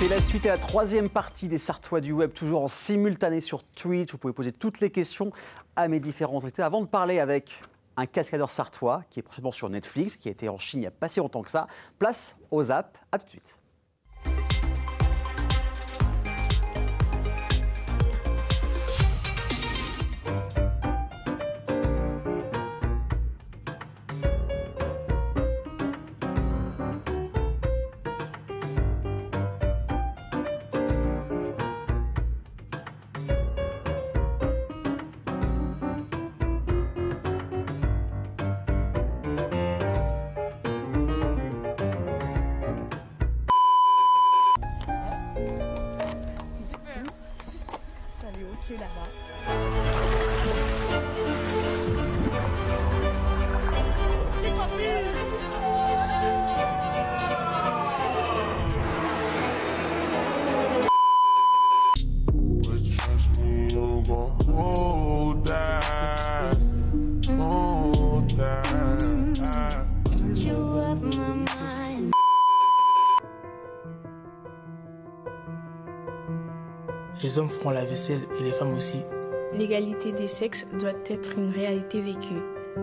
C'est la suite et la troisième partie des Sartois du Web, toujours en simultané sur Twitch. Vous pouvez poser toutes les questions à mes différents invités. Avant de parler avec un cascadeur sartois qui est prochainement sur Netflix, qui a été en Chine il n'y a pas si longtemps que ça, place aux Zap. À tout de suite. Les hommes feront la vaisselle et les femmes aussi. L'égalité des sexes doit être une réalité vécue.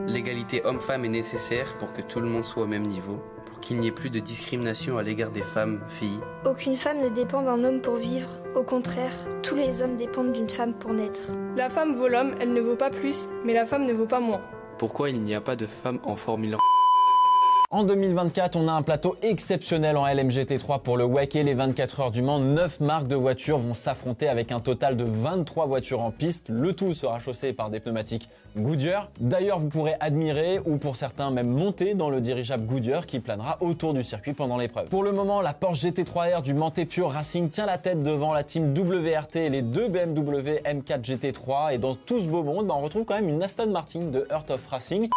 L'égalité homme-femme est nécessaire pour que tout le monde soit au même niveau, pour qu'il n'y ait plus de discrimination à l'égard des femmes, filles. Aucune femme ne dépend d'un homme pour vivre. Au contraire, tous les hommes dépendent d'une femme pour naître. La femme vaut l'homme, elle ne vaut pas plus, mais la femme ne vaut pas moins. Pourquoi il n'y a pas de femmes en Formule 1 ? En 2024, on a un plateau exceptionnel en LMGT3 pour le WEC et les 24 heures du Mans. 9 marques de voitures vont s'affronter avec un total de 23 voitures en piste. Le tout sera chaussé par des pneumatiques Goodyear. D'ailleurs, vous pourrez admirer ou pour certains même monter dans le dirigeable Goodyear qui planera autour du circuit pendant l'épreuve. Pour le moment, la Porsche GT3R du Manthey Pure Racing tient la tête devant la team WRT et les deux BMW M4 GT3. Et dans tout ce beau monde, on retrouve quand même une Aston Martin de Heart of Racing.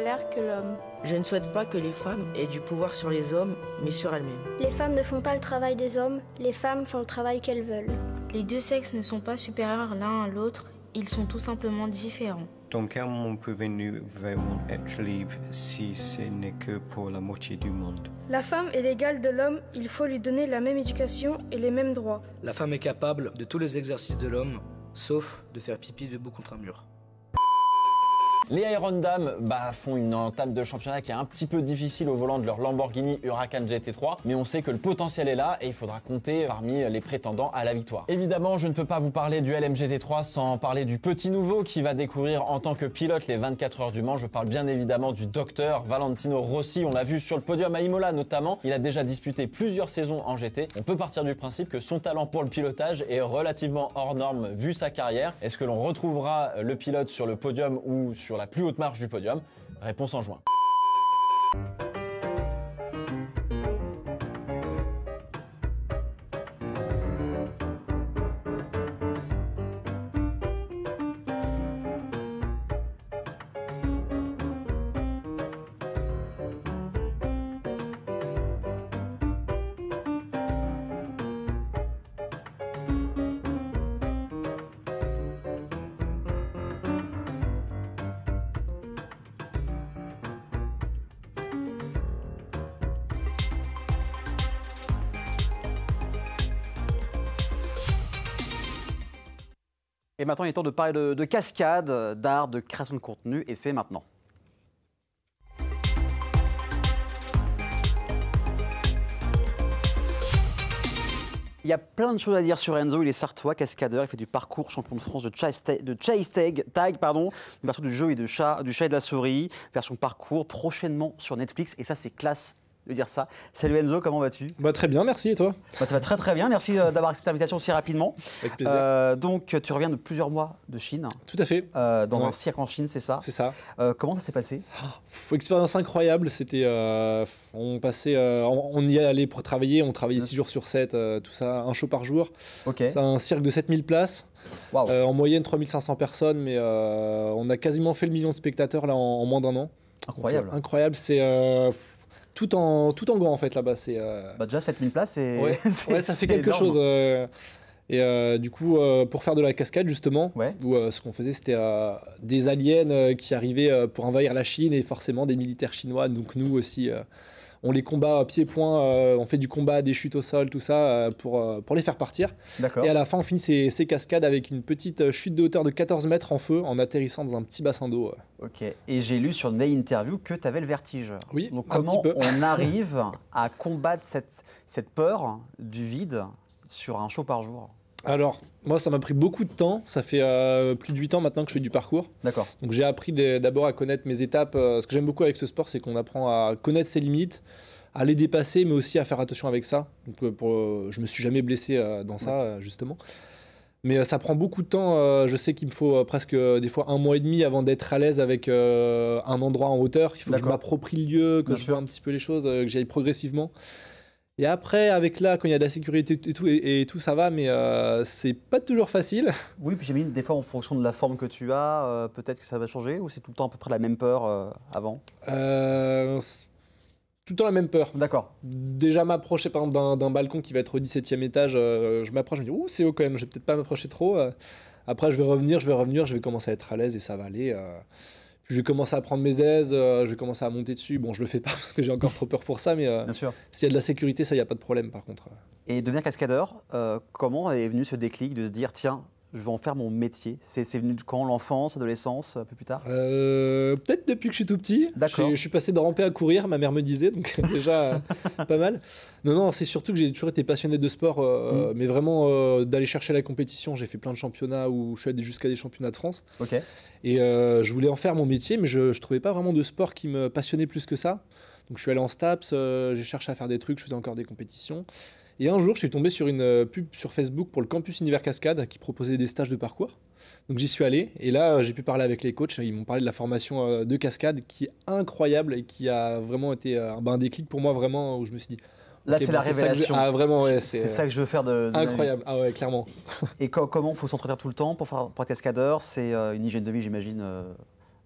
L'air que l'homme. Je ne souhaite pas que les femmes aient du pouvoir sur les hommes, mais sur elles-mêmes. Les femmes ne font pas le travail des hommes, les femmes font le travail qu'elles veulent. Les deux sexes ne sont pas supérieurs l'un à l'autre, ils sont tout simplement différents. Donc comment pouvons-nous vraiment être libres si ce n'est que pour la moitié du monde? La femme est l'égale de l'homme, il faut lui donner la même éducation et les mêmes droits. La femme est capable de tous les exercices de l'homme, sauf de faire pipi debout contre un mur. Les Iron Dames font une entame de championnat qui est un petit peu difficile au volant de leur Lamborghini Huracan GT3, mais on sait que le potentiel est là et il faudra compter parmi les prétendants à la victoire. Évidemment, je ne peux pas vous parler du LMGT3 sans parler du petit nouveau qui va découvrir en tant que pilote les 24 heures du Mans. Je parle bien évidemment du docteur Valentino Rossi. On l'a vu sur le podium à Imola notamment. Il a déjà disputé plusieurs saisons en GT. On peut partir du principe que son talent pour le pilotage est relativement hors norme vu sa carrière. Est-ce que l'on retrouvera le pilote sur le podium ou sur la plus haute marche du podium? Réponse en juin. Et maintenant, il est temps de parler de cascade, d'art, de création de contenu, et c'est maintenant. Il y a plein de choses à dire sur Enzo. Il est sartois, cascadeur, il fait du parcours, champion de France de chase tag, une version du jeu et du chat et de la souris, version parcours, prochainement sur Netflix, et ça c'est classe de dire ça. Salut Enzo, comment vas-tu? Très bien, merci, et toi? Ça va très très bien, merci d'avoir accepté l'invitation aussi rapidement. Avec plaisir. Donc tu reviens de plusieurs mois de Chine. Tout à fait. Dans un cirque en Chine, c'est ça? C'est ça. Comment ça s'est passé? Expérience incroyable, c'était... on y allait pour travailler, on travaillait 6 jours sur 7, tout ça, un show par jour. Okay. C'est un cirque de 7000 places. Wow. En moyenne 3500 personnes, mais on a quasiment fait le million de spectateurs là en moins d'un an. Incroyable. Donc, incroyable, c'est... tout en grand en fait là-bas. Déjà 7000 places, c'est ouais, ça c'est quelque énorme. chose. Du coup, pour faire de la cascade justement, où, ce qu'on faisait c'était des aliens qui arrivaient pour envahir la Chine et forcément des militaires chinois. Donc nous aussi, on les combat à pieds-points, on fait du combat, des chutes au sol, tout ça pour les faire partir. D'accord. Et à la fin, on finit ces cascades avec une petite chute de hauteur de 14 mètres en feu en atterrissant dans un petit bassin d'eau. Ok. Et j'ai lu sur une vieille interview que tu avais le vertige. Oui. Donc comment on arrive à combattre cette peur du vide sur un show par jour? Alors, moi, ça m'a pris beaucoup de temps. Ça fait plus de 8 ans maintenant que je fais du parcours. D'accord. Donc, j'ai appris d'abord à connaître mes étapes. Ce que j'aime beaucoup avec ce sport, c'est qu'on apprend à connaître ses limites, à les dépasser, mais aussi à faire attention avec ça. Donc, je me suis jamais blessé dans ça, justement. Mais ça prend beaucoup de temps. Je sais qu'il me faut presque des fois 1 mois et demi avant d'être à l'aise avec un endroit en hauteur. Il faut que je m'approprie le lieu, que je vois un petit peu les choses, que j'y aille progressivement. Et après, avec là, quand il y a de la sécurité et tout, ça va, mais c'est pas toujours facile. Oui, puis j'ai mis des fois en fonction de la forme que tu as, peut-être que ça va changer, ou c'est tout le temps à peu près la même peur avant? Tout le temps la même peur. D'accord. Déjà m'approcher par exemple d'un balcon qui va être au 17e étage, je m'approche, je me dis ouh c'est haut quand même, je vais peut-être pas m'approcher trop. Après je vais revenir, je vais commencer à être à l'aise et ça va aller. Je vais commencer à prendre mes aises, je vais commencer à monter dessus. Bon, je le fais pas parce que j'ai encore trop peur pour ça, mais bien sûr. S'il y a de la sécurité, ça, il n'y a pas de problème par contre. Et devenir cascadeur, comment est venu ce déclic de se dire, tiens, je vais en faire mon métier? C'est venu de quand? L'enfance, l'adolescence, un peu plus tard? Peut-être depuis que je suis tout petit. Je suis passé de ramper à courir, ma mère me disait, donc déjà pas mal. Non, c'est surtout que j'ai toujours été passionné de sport, mais vraiment d'aller chercher la compétition. J'ai fait plein de championnats où je suis allé jusqu'à des championnats de France. Ok. Et je voulais en faire mon métier, mais je ne trouvais pas vraiment de sport qui me passionnait plus que ça. Donc je suis allé en STAPS, j'ai cherché à faire des trucs, je faisais encore des compétitions. Et un jour, je suis tombé sur une pub sur Facebook pour le campus Univers Cascade qui proposait des stages de parcours. Donc j'y suis allé et là, j'ai pu parler avec les coachs. Ils m'ont parlé de la formation de cascade qui est incroyable et qui a vraiment été un déclic pour moi, vraiment, où je me suis dit... Là, c'est la révélation. Vraiment, ouais, c'est ça que je veux faire de incroyable. Ah ouais, clairement. Et comment il faut s'entretenir tout le temps pour être cascadeur? C'est une hygiène de vie, j'imagine,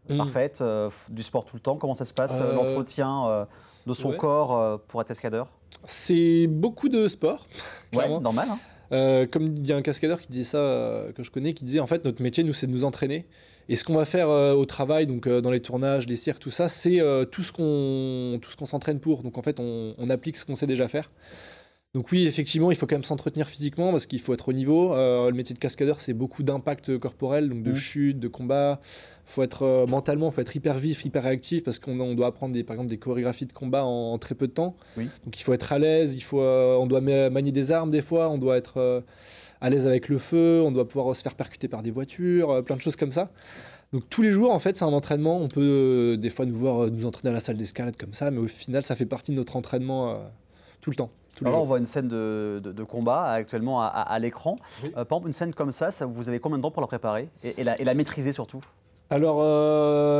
parfaite, du sport tout le temps. Comment ça se passe, l'entretien de son corps pour être cascadeur? C'est beaucoup de sport, clairement. Ouais, normal. Hein. Comme il y a un cascadeur qui disait ça, que je connais, qui disait en fait notre métier, nous, c'est de nous entraîner. Et ce qu'on va faire au travail, donc dans les tournages, les cirques, tout ça, c'est tout ce qu'on s'entraîne pour. Donc en fait, on applique ce qu'on sait déjà faire. Donc oui, effectivement, il faut quand même s'entretenir physiquement parce qu'il faut être au niveau. Le métier de cascadeur, c'est beaucoup d'impact corporel, donc de chute, de combat. Il faut être mentalement, il faut être hyper vif, hyper réactif parce qu'on doit apprendre par exemple des chorégraphies de combat en très peu de temps. Oui. Donc il faut être à l'aise, on doit manier des armes des fois, on doit être à l'aise avec le feu, on doit pouvoir se faire percuter par des voitures, plein de choses comme ça. Donc tous les jours, en fait, c'est un entraînement. On peut des fois nous voir nous entraîner à la salle d'escalade comme ça, mais au final, ça fait partie de notre entraînement tout le temps. Alors on voit une scène de combat actuellement à l'écran. Oui. Par exemple, une scène comme ça, vous avez combien de temps pour la préparer et la maîtriser surtout? Alors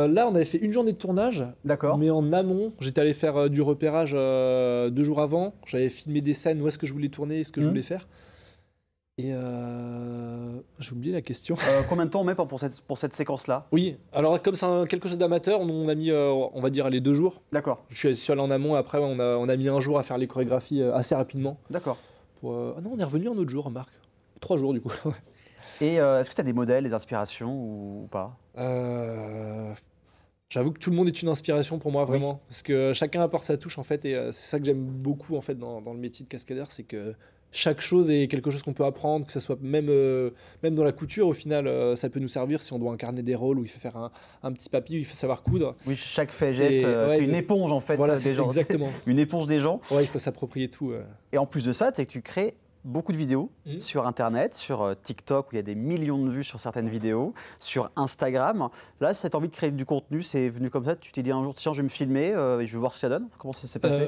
là, on avait fait une journée de tournage. D'accord. Mais en amont, j'étais allé faire du repérage 2 jours avant. J'avais filmé des scènes, où est-ce que je voulais tourner, ce que je voulais faire. Et j'ai oublié la question. Combien de temps on met pour cette séquence-là? Oui, alors comme c'est quelque chose d'amateur, on a mis, on va dire, les 2 jours. D'accord. Je suis allé en amont, après on a mis 1 jour à faire les chorégraphies assez rapidement. D'accord. Ah non, on est revenu un autre jour, Marc. 3 jours du coup. Et est-ce que tu as des modèles, des inspirations ou pas? J'avoue que tout le monde est une inspiration pour moi, vraiment. Oui. Parce que chacun apporte sa touche, en fait. Et c'est ça que j'aime beaucoup, en fait, dans le métier de cascadeur. C'est que chaque chose est quelque chose qu'on peut apprendre, que ce soit même dans la couture, au final, ça peut nous servir si on doit incarner des rôles où il faut faire un petit papy, où il faut savoir coudre. Oui, chaque fait geste, t'es une éponge, en fait, voilà, des gens. Exactement. Une éponge des gens. Ouais, il faut s'approprier tout. Et en plus de ça, c'est que tu crées beaucoup de vidéos sur Internet, sur TikTok, où il y a des millions de vues sur certaines vidéos, sur Instagram. Là, cette envie de créer du contenu, c'est venu comme ça? Tu t'es dit un jour, tiens, je vais me filmer et je vais voir ce que ça donne? Comment ça s'est passé?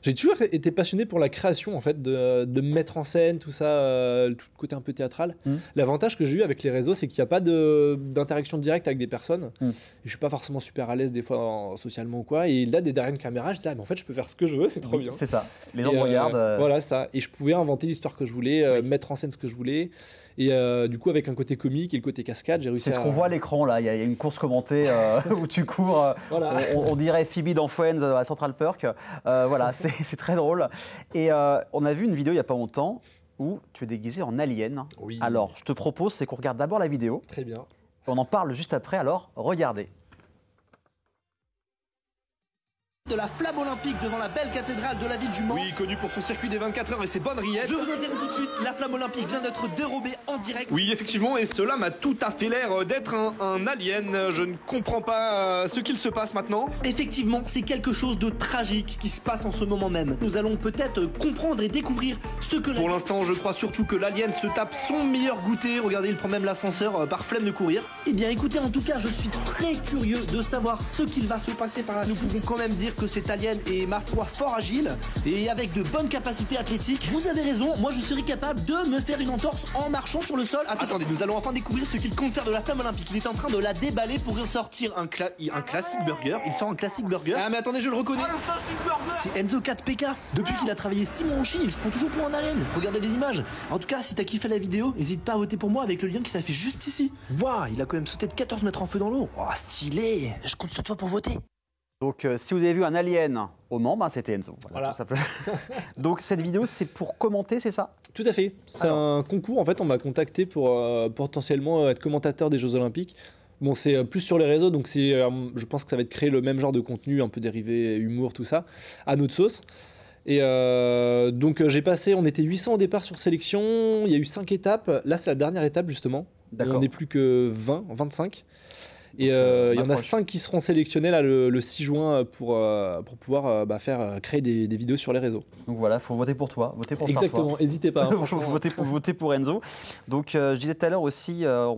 J'ai toujours été passionné pour la création, en fait, de me mettre en scène, tout ça, tout le côté un peu théâtral. L'avantage que j'ai eu avec les réseaux, c'est qu'il n'y a pas d'interaction directe avec des personnes. Je ne suis pas forcément super à l'aise des fois socialement ou quoi. Et là, derrière une caméra, je dis, mais en fait, je peux faire ce que je veux, c'est trop bien. C'est ça. Les gens me regardent. Voilà, ça. Et je pouvais inventer l'histoire l'histoire que je voulais, mettre en scène ce que je voulais. Et du coup, avec un côté comique et le côté cascade, j'ai réussi C'est ce qu'on voit à l'écran, là. Il y a une course commentée où tu cours. Voilà. On dirait Phoebe dans Friends à Central Perk. Voilà, c'est très drôle. Et on a vu une vidéo il n'y a pas longtemps où tu es déguisé en alien. Oui. Alors, je te propose, c'est qu'on regarde d'abord la vidéo. Très bien. On en parle juste après, alors regardez. De la flamme olympique devant la belle cathédrale de la ville du Mans. Oui, connu pour son circuit des 24 heures et ses bonnes rillettes. Je vous interromps tout de suite, la flamme olympique vient d'être dérobée en direct. Oui, effectivement, et cela m'a tout à fait l'air d'être un alien. Je ne comprends pas ce qu'il se passe maintenant. Effectivement, c'est quelque chose de tragique qui se passe en ce moment même. Nous allons peut-être comprendre et découvrir ce que... Pour l'instant, je crois surtout que l'alien se tape son meilleur goûter. Regardez, il prend même l'ascenseur par flemme de courir. Eh bien écoutez, en tout cas, je suis très curieux de savoir ce qu'il va se passer par la suite. Nous pouvons quand même dire que cet alien est, ma foi, fort agile et avec de bonnes capacités athlétiques. Vous avez raison, moi je serais capable de me faire une entorse en marchant sur le sol. Attendez, nous allons enfin découvrir ce qu'il compte faire de la flamme olympique. Il est en train de la déballer pour sortir un classique burger. Il sort un classique burger. Ah mais attendez, je le reconnais. C'est Enzo 4PK. Depuis qu'il a travaillé 6 mois en Chine, il se prend toujours pour un alien. Regardez les images. En tout cas, si t'as kiffé la vidéo, n'hésite pas à voter pour moi avec le lien qui s'affiche juste ici. Waouh, il a quand même sauté de 14 mètres en feu dans l'eau. Oh, stylé. Je compte sur toi pour voter. Donc, si vous avez vu un alien au Mans, ben, c'était Enzo. Voilà. Tout simplement. Donc, cette vidéo, c'est pour commenter, c'est ça? Tout à fait. C'est un concours. En fait, on m'a contacté pour potentiellement être commentateur des Jeux Olympiques. Bon, c'est plus sur les réseaux, donc je pense que ça va être créer le même genre de contenu, un peu dérivé, humour, tout ça, à notre sauce. Et donc, j'ai passé, on était 800 au départ sur sélection, il y a eu 5 étapes. Là, c'est la dernière étape, justement. On n'est plus que 25. Et il y en a 5 qui seront sélectionnés là, le 6 juin pour pouvoir créer des vidéos sur les réseaux. Donc voilà, il faut voter pour toi. Exactement, n'hésitez pas. Il faut voter pour Enzo. Donc je disais tout à l'heure aussi, il y a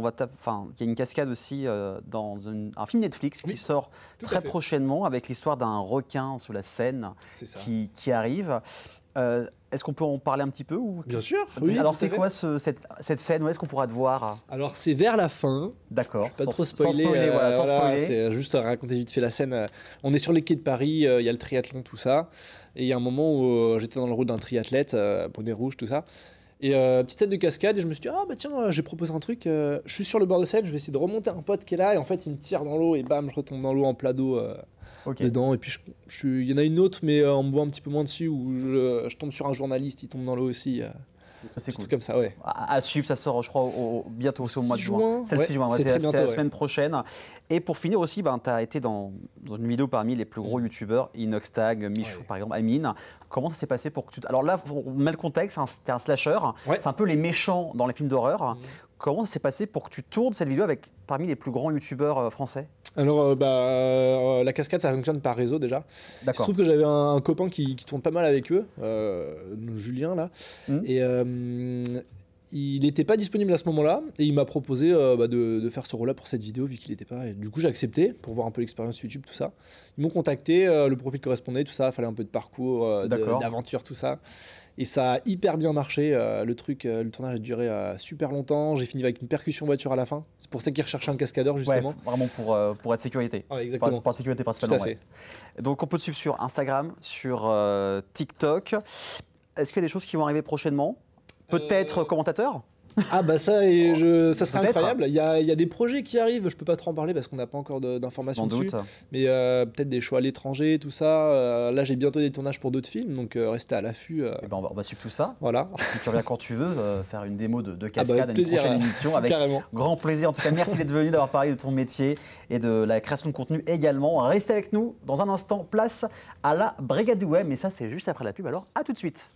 une cascade aussi dans un film Netflix qui sort très prochainement avec l'histoire d'un requin sous la Seine qui arrive. Est-ce qu'on peut en parler un petit peu ou... Bien sûr. Oui, alors c'est quoi cette scène? Où est-ce qu'on pourra te voir? Alors c'est vers la fin. D'accord. Pas trop spoiler. Sans spoiler. C'est juste raconter vite fait la scène. On est sur les quais de Paris, il y a le triathlon, tout ça. Et il y a un moment où j'étais dans le rôle d'un triathlète, bonnet rouge, tout ça. Et petite scène de cascade, et je me suis dit, ah bah tiens, j'ai proposé un truc, je suis sur le bord de Seine, je vais essayer de remonter un pote qui est là, et en fait il me tire dans l'eau, et bam, je retombe dans l'eau en plat d'eau. Dedans, et puis il y en a une autre, mais on me voit un petit peu moins dessus, où je tombe sur un journaliste, il tombe dans l'eau aussi. C'est cool. Comme ça, ouais. À suivre, ça sort, je crois, bientôt, c'est au mois de juin. C'est le 6 juin, c'est la semaine prochaine. Et pour finir aussi, tu as été dans une vidéo parmi les plus gros youtubeurs, Inoxtag, Michou, par exemple, Amine. Comment ça s'est passé pour que tu... Alors là, on met le contexte, c'était un slasher, c'est un peu les méchants dans les films d'horreur. Comment ça s'est passé pour que tu tournes cette vidéo avec parmi les plus grands youtubeurs français? Alors, la cascade, ça fonctionne par réseau déjà. Il se trouve que j'avais un copain qui tourne pas mal avec eux, Julien là, et il n'était pas disponible à ce moment-là, et il m'a proposé de faire ce rôle-là pour cette vidéo vu qu'il n'était pas. Et du coup, j'ai accepté pour voir un peu l'expérience YouTube, tout ça. Ils m'ont contacté, le profil correspondait, tout ça, il fallait un peu de parcours, d'aventure, tout ça. Et ça a hyper bien marché, le tournage a duré super longtemps, j'ai fini avec une percussion voiture à la fin. C'est pour ça qu'ils recherchaient un cascadeur justement. Ouais, vraiment pour être sécurité. Ouais, exactement. Pour la sécurité principalement. Tout à fait. Donc on peut te suivre sur Instagram, sur TikTok. Est-ce qu'il y a des choses qui vont arriver prochainement? Peut-être commentateur? Ah bah ça, ça serait incroyable. Il y a des projets qui arrivent, je peux pas trop en parler parce qu'on n'a pas encore d'informations dessus. Mais peut-être des choix à l'étranger, tout ça. Là j'ai bientôt des tournages pour d'autres films, donc restez à l'affût. On va suivre tout ça. Voilà. Et tu reviens quand tu veux faire une démo de cascade à une prochaine émission avec grand plaisir. En tout cas, merci d'être venu, d'avoir parlé de ton métier et de la création de contenu également. Restez avec nous dans un instant, place à la Brigade du Web, mais ça c'est juste après la pub, alors à tout de suite.